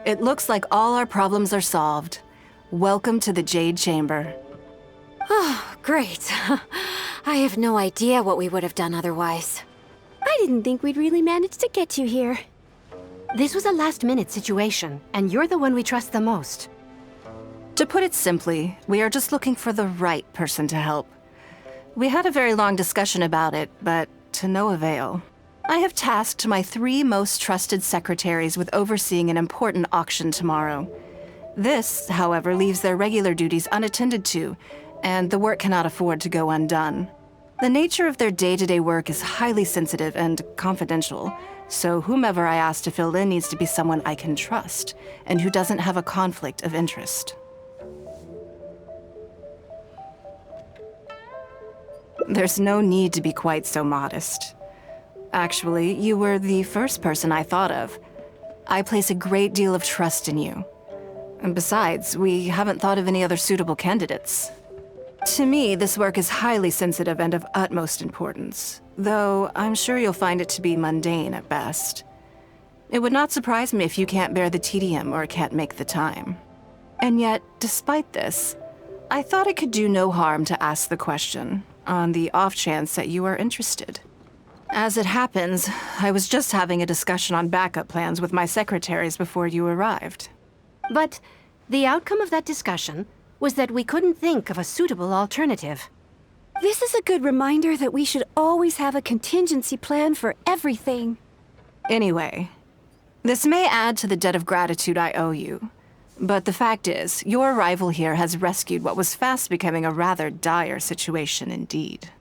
It looks like all our problems are solved. Welcome to the Jade Chamber. Oh, great. I have no idea what we would have done otherwise. I didn't think we'd really manage to get you here. This was a last-minute situation, and you're the one we trust the most. To put it simply, we are just looking for the right person to help. We had a very long discussion about it, but to no avail. I have tasked my 3 most trusted secretaries with overseeing an important auction tomorrow. This, however, leaves their regular duties unattended to, and the work cannot afford to go undone. The nature of their day-to-day work is highly sensitive and confidential, so whomever I ask to fill in needs to be someone I can trust, and who doesn't have a conflict of interest. There's no need to be quite so modest. Actually, you were the first person I thought of. I place a great deal of trust in you. And besides, we haven't thought of any other suitable candidates. To me, this work is highly sensitive and of utmost importance, though I'm sure you'll find it to be mundane at best. It would not surprise me if you can't bear the tedium or can't make the time. And yet, despite this, I thought it could do no harm to ask the question, on the off chance that you are interested. As it happens, I was just having a discussion on backup plans with my secretaries before you arrived. But the outcome of that discussion was that we couldn't think of a suitable alternative. This is a good reminder that we should always have a contingency plan for everything. Anyway, this may add to the debt of gratitude I owe you, but the fact is, your arrival here has rescued what was fast becoming a rather dire situation indeed.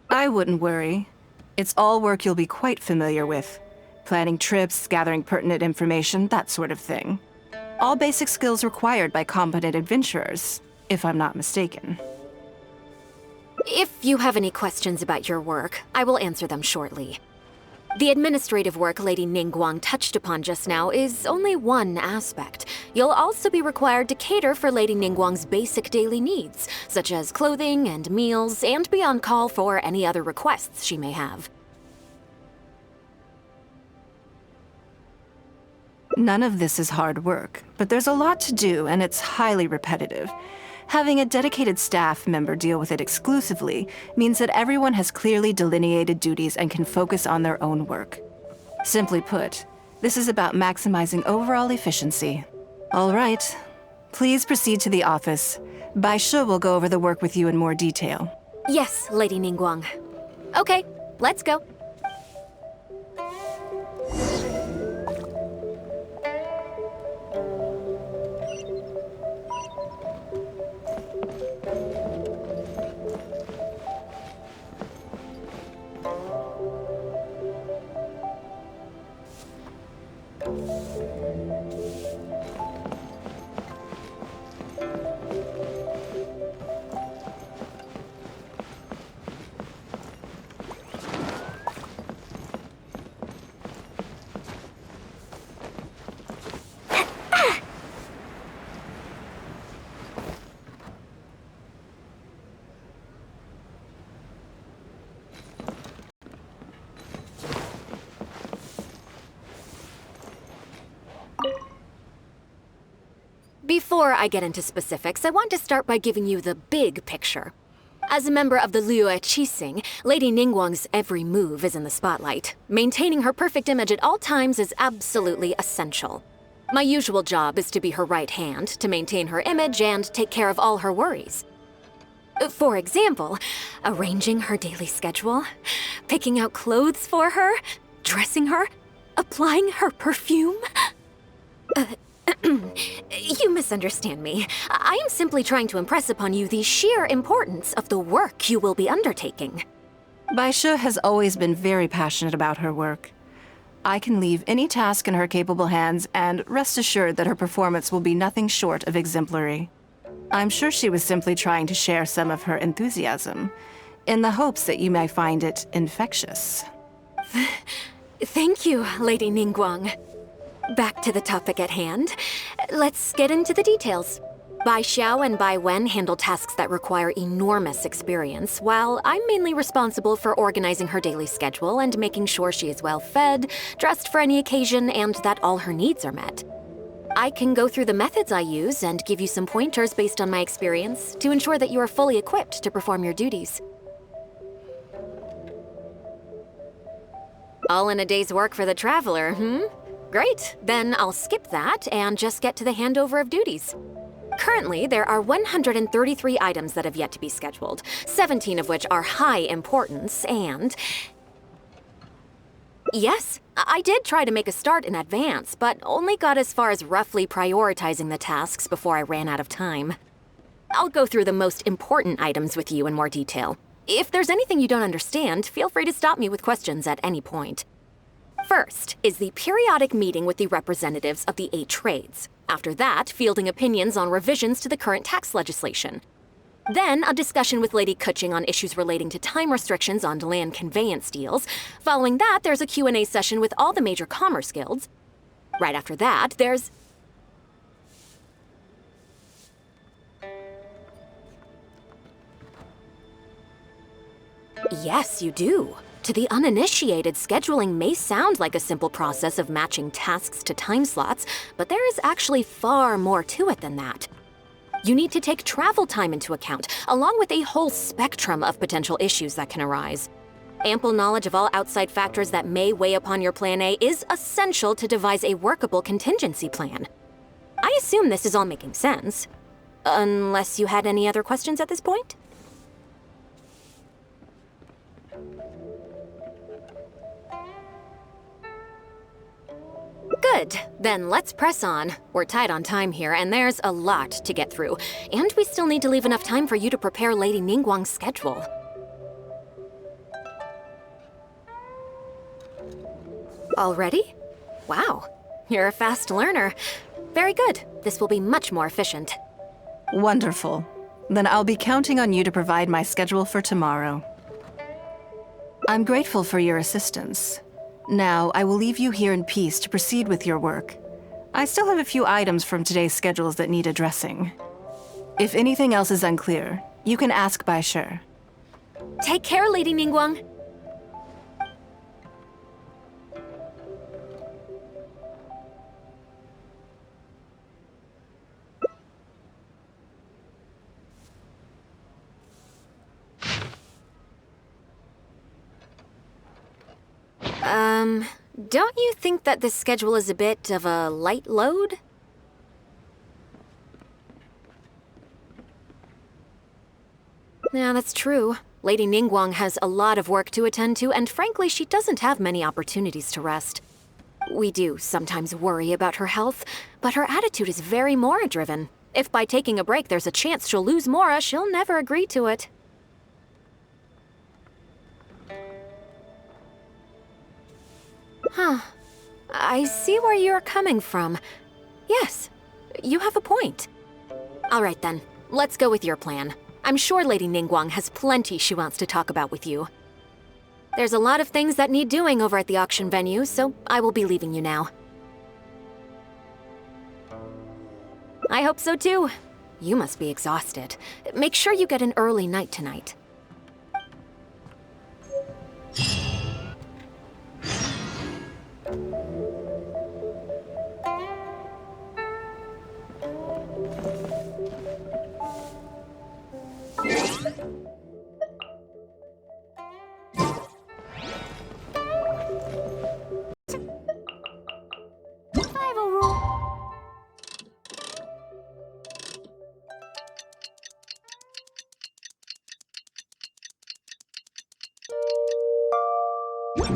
I wouldn't worry. It's all work you'll be quite familiar with. Planning trips, gathering pertinent information, that sort of thing. All basic skills required by competent adventurers, if I'm not mistaken. If you have any questions about your work, I will answer them shortly. The administrative work Lady Ningguang touched upon just now is only one aspect. You'll also be required to cater for Lady Ningguang's basic daily needs, such as clothing and meals, and be on call for any other requests she may have. None of this is hard work, but there's a lot to do and it's highly repetitive. Having a dedicated staff member deal with it exclusively means that everyone has clearly delineated duties and can focus on their own work. Simply put, this is about maximizing overall efficiency. All right, please proceed to the office. Baishi will go over the work with you in more detail. Yes, Lady Ningguang. Okay, let's go. Before I get into specifics, I want to start by giving you the big picture. As a member of the Liyue, Lady Ningguang's every move is in the spotlight. Maintaining her perfect image at all times is absolutely essential. My usual job is to be her right hand, to maintain her image and take care of all her worries. For example, arranging her daily schedule, picking out clothes for her, dressing her, applying her perfume. You misunderstand me. I am simply trying to impress upon you the sheer importance of the work you will be undertaking. Baishi has always been very passionate about her work. I can leave any task in her capable hands and rest assured that her performance will be nothing short of exemplary. I'm sure she was simply trying to share some of her enthusiasm, in the hopes that you may find it infectious. Thank you, Lady Ningguang. Back to the topic at hand. Let's get into the details. Bai Xiao and Bai Wen handle tasks that require enormous experience, while I'm mainly responsible for organizing her daily schedule and making sure she is well fed, dressed for any occasion, and that all her needs are met. I can go through the methods I use and give you some pointers based on my experience to ensure that you are fully equipped to perform your duties. All in a day's work for the traveler, Great, then I'll skip that and just get to the handover of duties. Currently, there are 133 items that have yet to be scheduled, 17 of which are high importance, and... Yes, I did try to make a start in advance, but only got as far as roughly prioritizing the tasks before I ran out of time. I'll go through the most important items with you in more detail. If there's anything you don't understand, feel free to stop me with questions at any point. First is the periodic meeting with the representatives of the 8 trades. After that, fielding opinions on revisions to the current tax legislation. Then, a discussion with Lady Kuching on issues relating to time restrictions on land conveyance deals. Following that, there's a Q&A session with all the major commerce guilds. Right after that, there's... Yes, you do. To the uninitiated, scheduling may sound like a simple process of matching tasks to time slots, but there is actually far more to it than that. You need to take travel time into account, along with a whole spectrum of potential issues that can arise. Ample knowledge of all outside factors that may weigh upon your Plan A is essential to devise a workable contingency plan. I assume this is all making sense. Unless you had any other questions at this point? Good. Then let's press on. We're tight on time here, and there's a lot to get through. And we still need to leave enough time for you to prepare Lady Ningguang's schedule. Already? Wow. You're a fast learner. Very good. This will be much more efficient. Wonderful. Then I'll be counting on you to provide my schedule for tomorrow. I'm grateful for your assistance. Now, I will leave you here in peace to proceed with your work. I still have a few items from today's schedules that need addressing. If anything else is unclear, you can ask Baishi. Take care, Lady Ningguang. Don't you think that this schedule is a bit of a light load? Yeah, that's true. Lady Ningguang has a lot of work to attend to, and frankly, she doesn't have many opportunities to rest. We do sometimes worry about her health, but her attitude is very Mora-driven. If by taking a break there's a chance she'll lose Mora, she'll never agree to it. Huh. I see where you're coming from. Yes, you have a point. All right then, let's go with your plan. I'm sure Lady Ningguang has plenty she wants to talk about with you. There's a lot of things that need doing over at the auction venue, so I will be leaving you now. I hope so too. You must be exhausted. Make sure you get an early night tonight.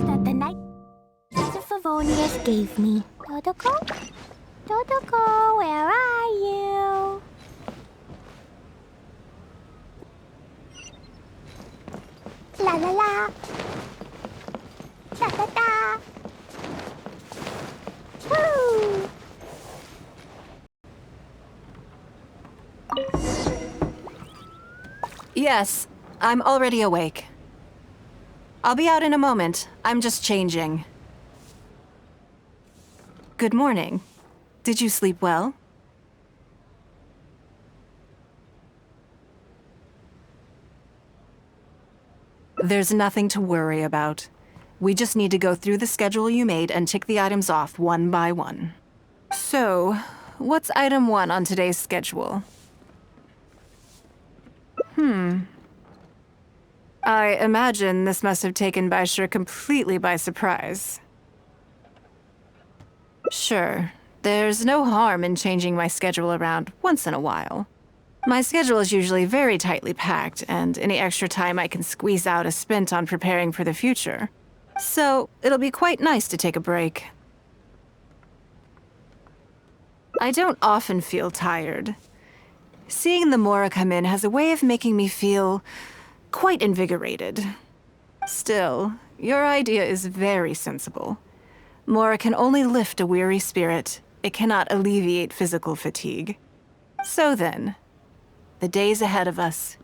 That the night the Favonius gave me. Totoko, where are you? La la la. Da da da. Woo! Yes, I'm already awake. I'll be out in a moment. I'm just changing. Good morning. Did you sleep well? There's nothing to worry about. We just need to go through the schedule you made and tick the items off one by one. So, what's item 1 on today's schedule? I imagine this must have taken Baishi completely by surprise. Sure, there's no harm in changing my schedule around once in a while. My schedule is usually very tightly packed, and any extra time I can squeeze out is spent on preparing for the future. So, it'll be quite nice to take a break. I don't often feel tired. Seeing the Mora come in has a way of making me feel quite invigorated. Still, your idea is very sensible. Mora can only lift a weary spirit. It cannot alleviate physical fatigue. So then, the days ahead of us.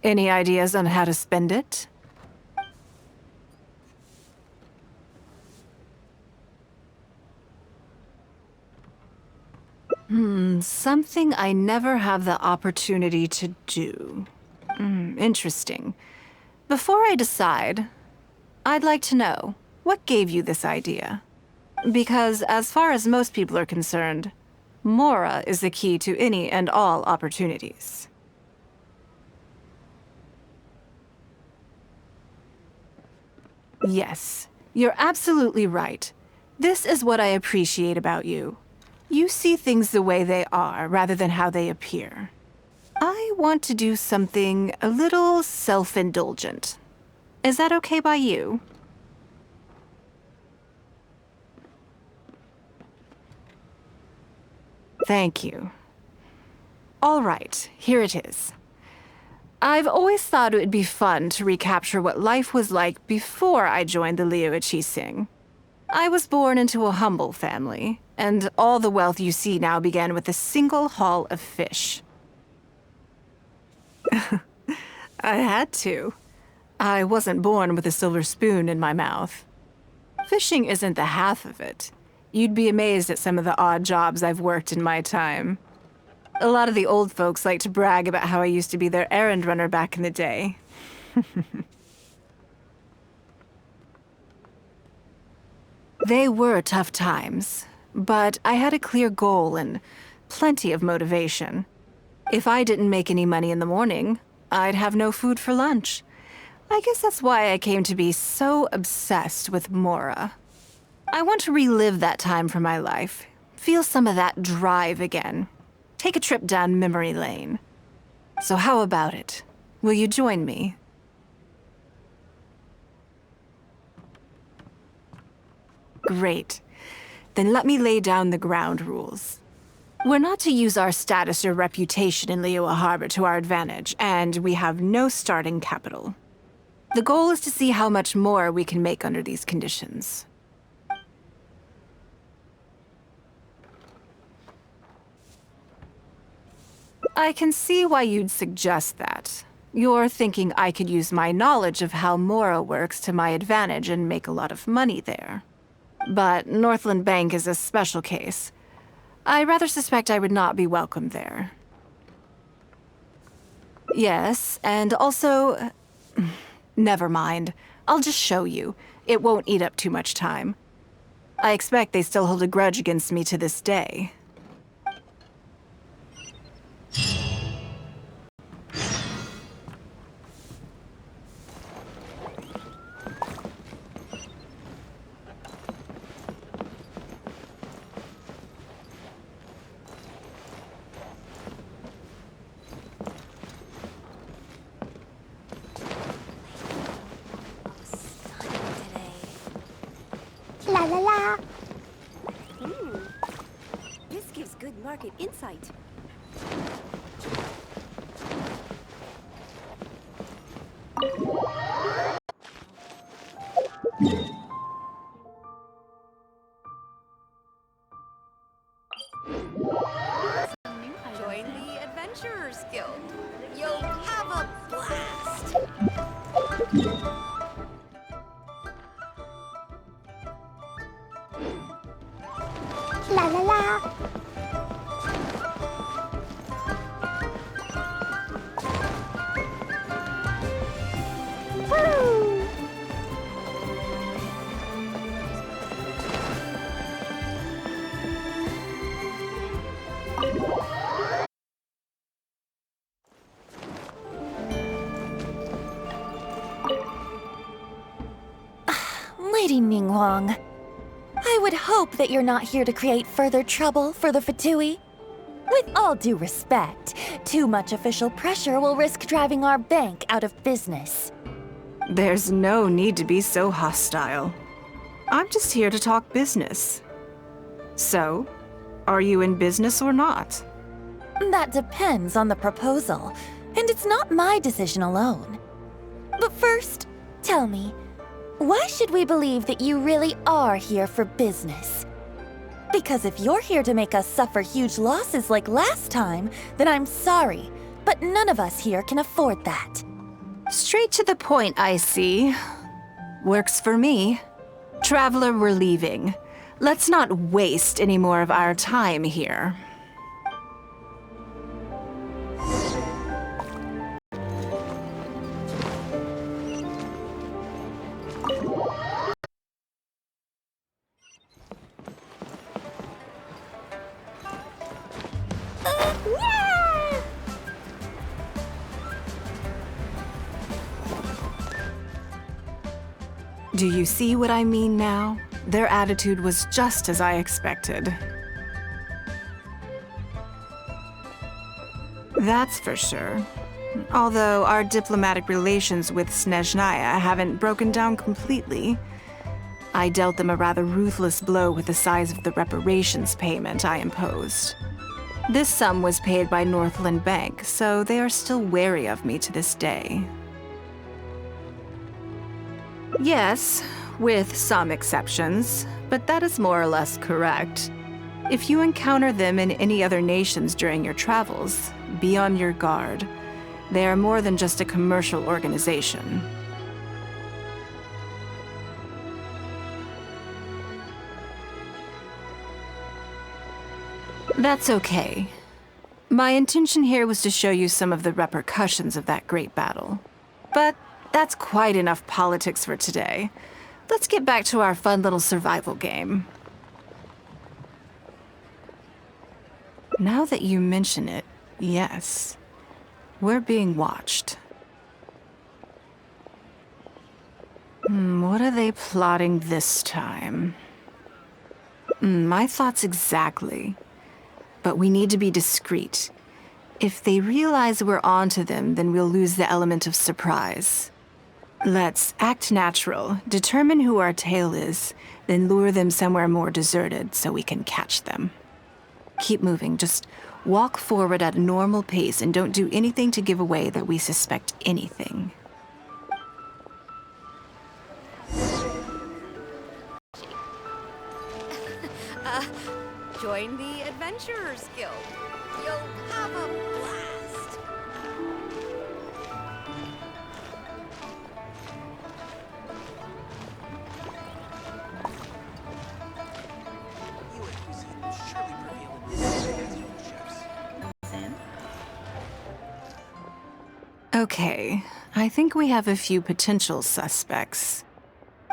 Any ideas on how to spend it? Something I never have the opportunity to do. Interesting. Before I decide, I'd like to know, what gave you this idea? Because as far as most people are concerned, Mora is the key to any and all opportunities. Yes, you're absolutely right. This is what I appreciate about you. You see things the way they are, rather than how they appear. I want to do something a little self-indulgent. Is that okay by you? Thank you. All right, here it is. I've always thought it would be fun to recapture what life was like before I joined the Liyue. I was born into a humble family, and all the wealth you see now began with a single haul of fish. I had to. I wasn't born with a silver spoon in my mouth. Fishing isn't the half of it. You'd be amazed at some of the odd jobs I've worked in my time. A lot of the old folks like to brag about how I used to be their errand runner back in the day. They were tough times, but I had a clear goal and plenty of motivation. If I didn't make any money in the morning, I'd have no food for lunch. I guess that's why I came to be so obsessed with Mora. I want to relive that time from my life, feel some of that drive again, take a trip down memory lane. So how about it? Will you join me? Great. Then let me lay down the ground rules. We're not to use our status or reputation in Liyue Harbor to our advantage, and we have no starting capital. The goal is to see how much more we can make under these conditions. I can see why you'd suggest that. You're thinking I could use my knowledge of how Mora works to my advantage and make a lot of money there. But Northland Bank is a special case. I rather suspect I would not be welcome there. Yes, and also... Never mind. I'll just show you. It won't eat up too much time. I expect they still hold a grudge against me to this day. La la la. Market insight. Join the Adventurers Guild. You'll have a blast. La la la. Woo! Lady Ningguang, I would hope that you're not here to create further trouble for the Fatui. With all due respect, too much official pressure will risk driving our bank out of business. There's no need to be so hostile. I'm just here to talk business. So, are you in business or not? That depends on the proposal, and it's not my decision alone. But first, tell me, why should we believe that you really are here for business? Because if you're here to make us suffer huge losses like last time, then I'm sorry, but none of us here can afford that. Straight to the point, I see. Works for me. Traveler, we're leaving. Let's not waste any more of our time here. Do you see what I mean now? Their attitude was just as I expected. That's for sure. Although our diplomatic relations with Snezhnaya haven't broken down completely. I dealt them a rather ruthless blow with the size of the reparations payment I imposed. This sum was paid by Northland Bank, so they are still wary of me to this day. Yes, with some exceptions, but that is more or less correct. If you encounter them in any other nations during your travels, be on your guard. They are more than just a commercial organization. That's okay. My intention here was to show you some of the repercussions of that great battle. But that's quite enough politics for today. Let's get back to our fun little survival game. Now that you mention it, yes. We're being watched. What are they plotting this time? My thoughts exactly. But we need to be discreet. If they realize we're onto them, then we'll lose the element of surprise. Let's act natural, determine who our tail is, then lure them somewhere more deserted so we can catch them. Keep moving, just walk forward at a normal pace and don't do anything to give away that we suspect anything. Join the Adventurers Guild. You'll have a blast. Okay, I think we have a few potential suspects.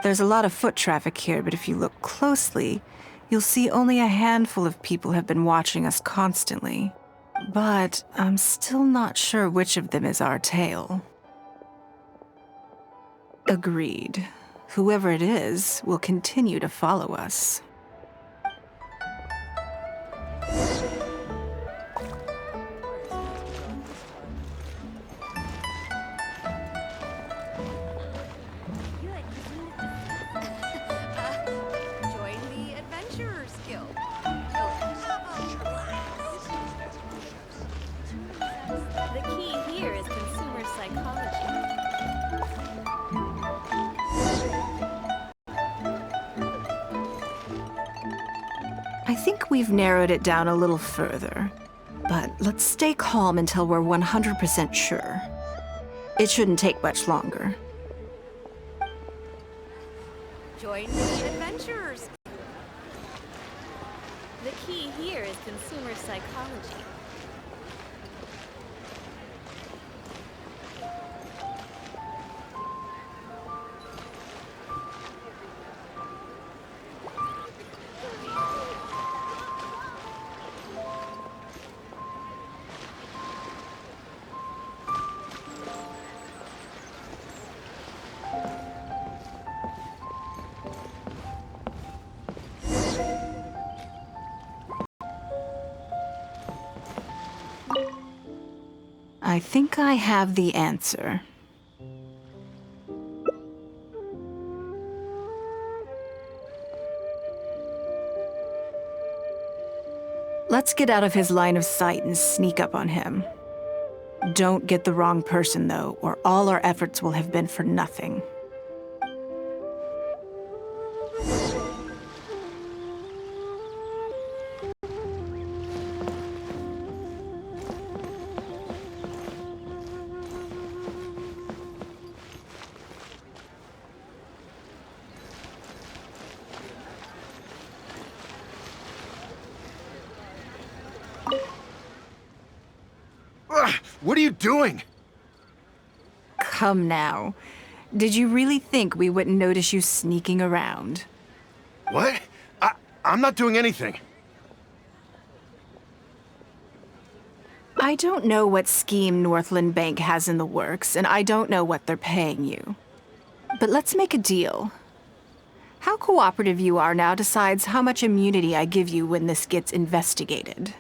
There's a lot of foot traffic here, but if you look closely, you'll see only a handful of people have been watching us constantly. But I'm still not sure which of them is our tail. Agreed. Whoever it is will continue to follow us. Join the Adventurers Guild. You'll have a blast. think we've narrowed it down a little further. But let's stay calm until we're 100% sure. It shouldn't take much longer. Join the adventurers. The key here is consumer psychology. I think I have the answer. Let's get out of his line of sight and sneak up on him. Don't get the wrong person, though, or all our efforts will have been for nothing. What are you doing? Come now. Did you really think we wouldn't notice you sneaking around? What? I'm not doing anything. I don't know what scheme Northland Bank has in the works, and I don't know what they're paying you. But let's make a deal. How cooperative you are now decides how much immunity I give you when this gets investigated.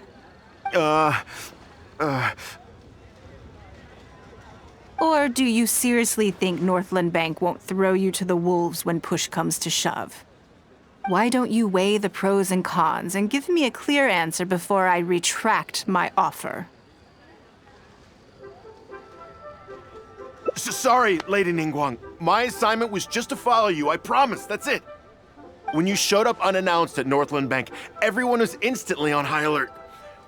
Or do you seriously think Northland Bank won't throw you to the wolves when push comes to shove? Why don't you weigh the pros and cons and give me a clear answer before I retract my offer? Sorry, Lady Ningguang. My assignment was just to follow you, I promise, that's it. When you showed up unannounced at Northland Bank, everyone was instantly on high alert.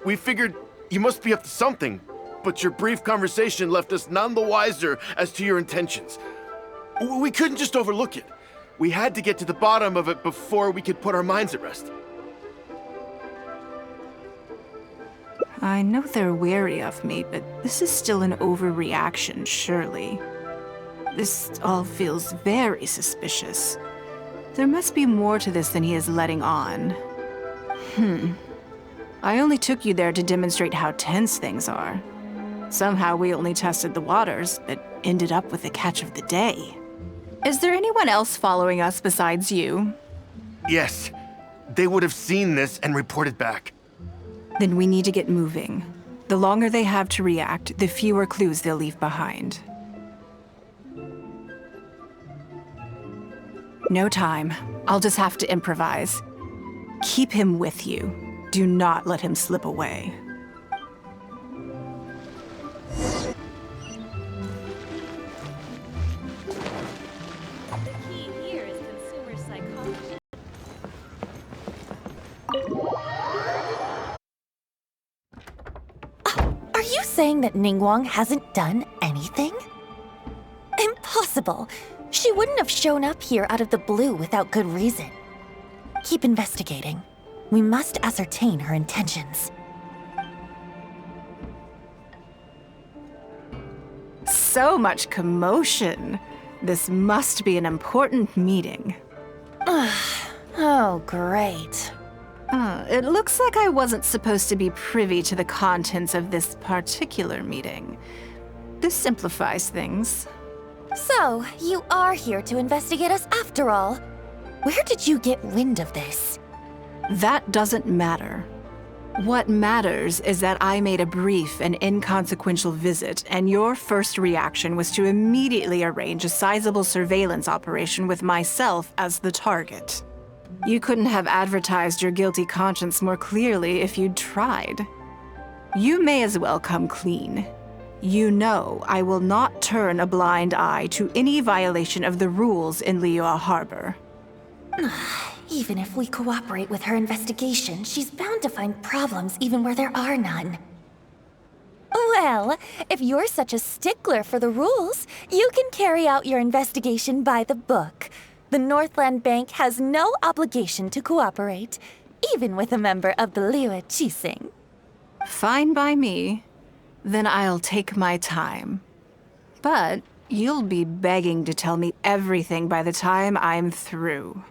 We figured you must be up to something, but your brief conversation left us none the wiser as to your intentions. We couldn't just overlook it. We had to get to the bottom of it before we could put our minds at rest. I know they're wary of me, but this is still an overreaction, surely. This all feels very suspicious. There must be more to this than he is letting on. I only took you there to demonstrate how tense things are. Somehow we only tested the waters, but ended up with the catch of the day. Is there anyone else following us besides you? Yes. They would have seen this and reported back. Then we need to get moving. The longer they have to react, the fewer clues they'll leave behind. No time. I'll just have to improvise. Keep him with you. Do not let him slip away. The key here is consumer psychology. Are you saying that Ningguang hasn't done anything? Impossible. She wouldn't have shown up here out of the blue without good reason. Keep investigating. We must ascertain her intentions. So much commotion. This must be an important meeting. Oh, great. It looks like I wasn't supposed to be privy to the contents of this particular meeting. This simplifies things. So, you are here to investigate us after all. Where did you get wind of this? That doesn't matter. What matters is that I made a brief and inconsequential visit, and your first reaction was to immediately arrange a sizable surveillance operation with myself as the target. You couldn't have advertised your guilty conscience more clearly if you'd tried. You may as well come clean. You know I will not turn a blind eye to any violation of the rules in Liyue Harbor. Even if we cooperate with her investigation, she's bound to find problems even where there are none. Well, if you're such a stickler for the rules, you can carry out your investigation by the book. The Northland Bank has no obligation to cooperate, even with a member of the Liyue. Fine by me. Then I'll take my time. But you'll be begging to tell me everything by the time I'm through.